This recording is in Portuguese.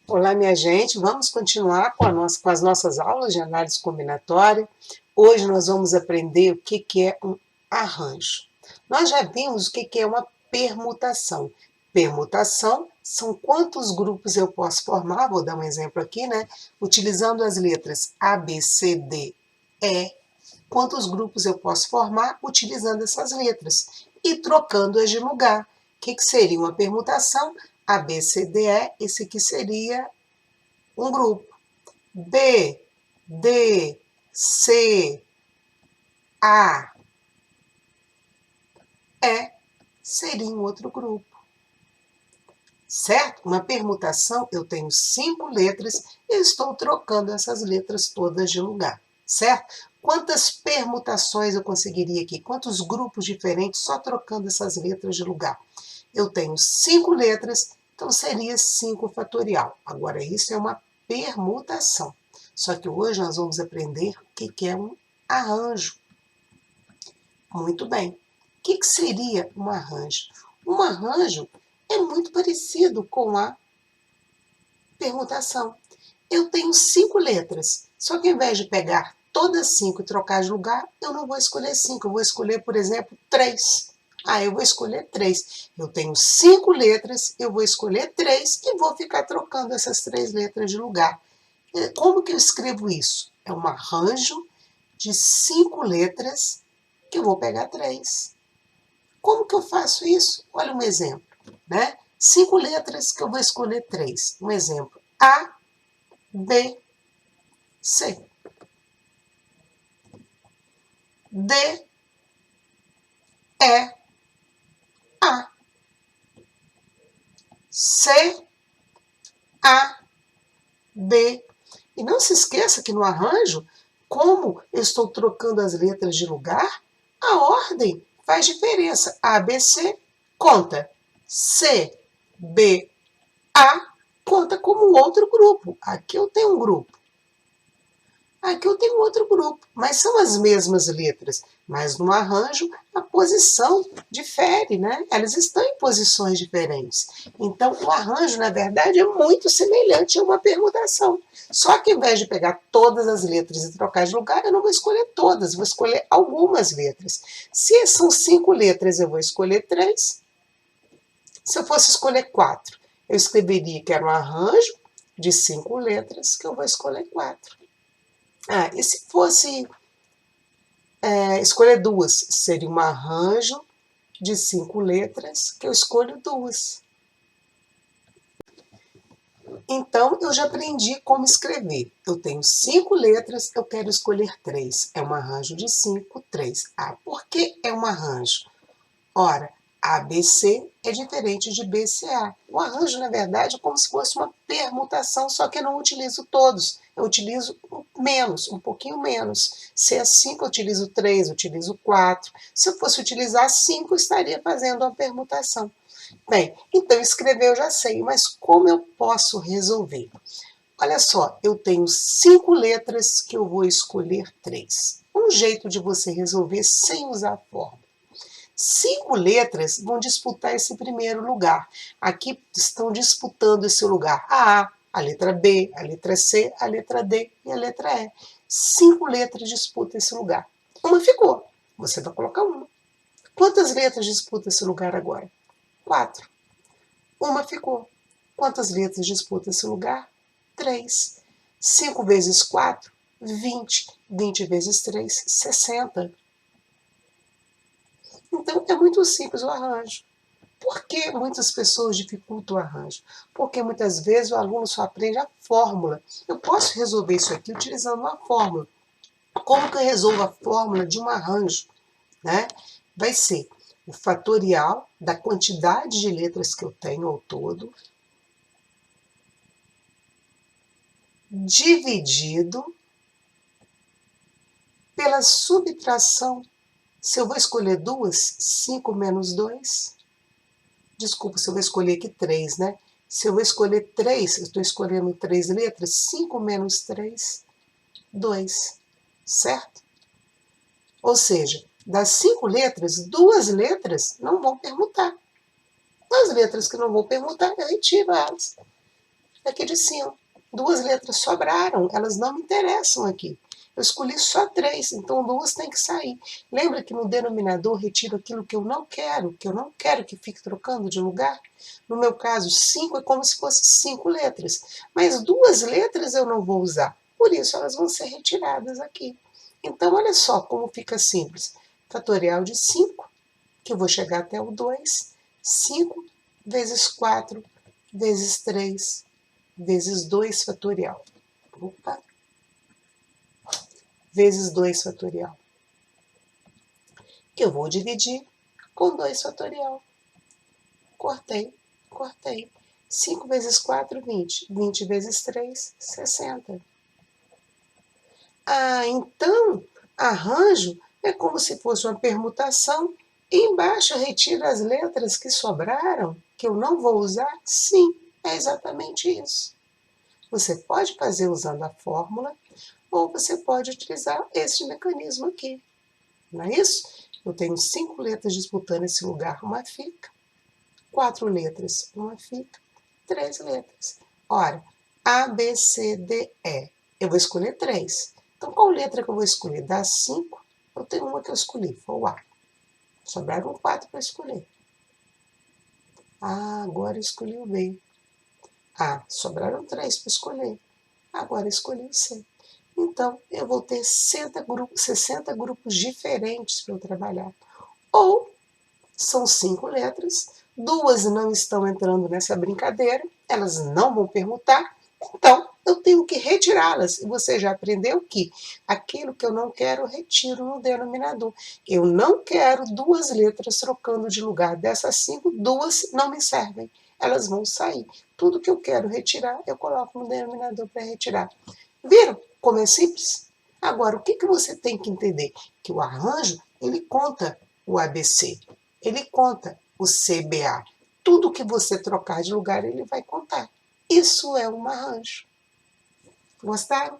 Olá, minha gente, vamos continuar com as nossas aulas de análise combinatória. Hoje nós vamos aprender o que é um arranjo. Nós já vimos o que é uma permutação. Permutação são quantos grupos eu posso formar, vou dar um exemplo aqui, né? Utilizando as letras A, B, C, D, E, quantos grupos eu posso formar utilizando essas letras e trocando-as de lugar. O que seria uma permutação? A, B, C, D, E, esse aqui seria um grupo. B, D, C, A, E seria um outro grupo. Certo? Uma permutação, eu tenho 5 letras e estou trocando essas letras todas de lugar. Certo? Quantas permutações eu conseguiria aqui? Quantos grupos diferentes só trocando essas letras de lugar? Eu tenho 5 letras, então seria 5 fatorial. Agora, isso é uma permutação. Só que hoje nós vamos aprender o que é um arranjo. Muito bem. O que seria um arranjo? Um arranjo é muito parecido com a permutação. Eu tenho 5 letras, só que ao invés de pegar todas 5 e trocar de lugar, eu não vou escolher 5, eu vou escolher, por exemplo, 3. Eu vou escolher 3. Eu tenho 5 letras, eu vou escolher 3 e vou ficar trocando essas 3 letras de lugar. Como que eu escrevo isso? É um arranjo de 5 letras que eu vou pegar 3. Como que eu faço isso? Olha um exemplo, né? 5 letras que eu vou escolher 3. Um exemplo, A, B, C. D, E, A. C, A, B. E não se esqueça que no arranjo, como eu estou trocando as letras de lugar, a ordem faz diferença. A, B, C conta. C, B, A conta como outro grupo. Aqui eu tenho um grupo. Aqui eu tenho outro grupo, mas são as mesmas letras. Mas no arranjo, a posição difere, né? Elas estão em posições diferentes. Então, o arranjo, na verdade, é muito semelhante a uma permutação. Só que, ao invés de pegar todas as letras e trocar de lugar, eu não vou escolher todas, vou escolher algumas letras. Se são 5 letras, eu vou escolher 3. Se eu fosse escolher 4, eu escreveria que era um arranjo de 5 letras, que eu vou escolher 4. E se fosse escolher 2, seria um arranjo de 5 letras, que eu escolho 2. Então, eu já aprendi como escrever. Eu tenho 5 letras, eu quero escolher 3. É um arranjo de 5, 3. Por que é um arranjo? Ora, ABC é diferente de BCA. O arranjo, na verdade, é como se fosse uma permutação, só que eu não utilizo todos. Eu utilizo menos, um pouquinho menos. Se é 5, eu utilizo 3, eu utilizo 4. Se eu fosse utilizar 5, eu estaria fazendo uma permutação. Bem, então escrever eu já sei, mas como eu posso resolver? Olha só, eu tenho 5 letras que eu vou escolher 3. Um jeito de você resolver sem usar a fórmula. 5 letras vão disputar esse primeiro lugar. Aqui estão disputando esse lugar a letra B, a letra C, a letra D e a letra E. 5 letras disputam esse lugar. Uma ficou, você vai colocar uma. Quantas letras disputam esse lugar agora? 4. Uma ficou. Quantas letras disputam esse lugar? 3. 5 vezes 4, 20. 20 vezes 3, 60. Então, é muito simples o arranjo. Por que muitas pessoas dificultam o arranjo? Porque muitas vezes o aluno só aprende a fórmula. Eu posso resolver isso aqui utilizando uma fórmula. Como que eu resolvo a fórmula de um arranjo? Né? Vai ser o fatorial da quantidade de letras que eu tenho ao todo, dividido pela subtração. Se eu vou escolher 2, 5 menos 2. Desculpa, se eu vou escolher aqui 3, né? Se eu vou escolher 3, eu estou escolhendo 3 letras, 5 menos 3, 2, certo? Ou seja, das 5 letras, 2 letras não vão permutar. As letras que não vão permutar, eu retiro elas. daqui de cima. 2 letras sobraram, elas não me interessam aqui. Eu escolhi só 3, então 2 tem que sair. Lembra que no denominador retiro aquilo que eu não quero que fique trocando de lugar? No meu caso, 5 é como se fosse 5 letras, mas 2 letras eu não vou usar, por isso elas vão ser retiradas aqui. Então, olha só como fica simples. Fatorial de 5, que eu vou chegar até o 2, 5 vezes 4 vezes 3 vezes 2 fatorial. Opa! Vezes 2 fatorial. Que eu vou dividir com 2 fatorial. Cortei, cortei. 5 vezes 4, 20. 20 vezes 3, 60. Ah, então, arranjo é como se fosse uma permutação e embaixo retiro as letras que sobraram, que eu não vou usar? Sim, é exatamente isso. Você pode fazer usando a fórmula ou você pode utilizar este mecanismo aqui. Não é isso? Eu tenho 5 letras disputando esse lugar, uma fica. 4 letras, uma fica. 3 letras. Ora, A, B, C, D, E. Eu vou escolher 3. Então, qual letra que eu vou escolher? Das 5, eu tenho uma que eu escolhi, foi o A. Sobraram 4 para escolher. Ah, agora eu escolhi o B. Ah, sobraram 3 para escolher. Agora eu escolhi o C. Então, eu vou ter 60 grupos diferentes para eu trabalhar. Ou, são 5 letras, 2 não estão entrando nessa brincadeira, elas não vão permutar, então eu tenho que retirá-las. E você já aprendeu que aquilo que eu não quero, eu retiro no denominador. Eu não quero 2 letras trocando de lugar. Dessas 5, 2 não me servem. Elas vão sair. Tudo que eu quero retirar, eu coloco no denominador para retirar. Viram como é simples? Agora, o que você tem que entender? Que o arranjo, ele conta o ABC, ele conta o CBA. Tudo que você trocar de lugar, ele vai contar. Isso é um arranjo. Gostaram?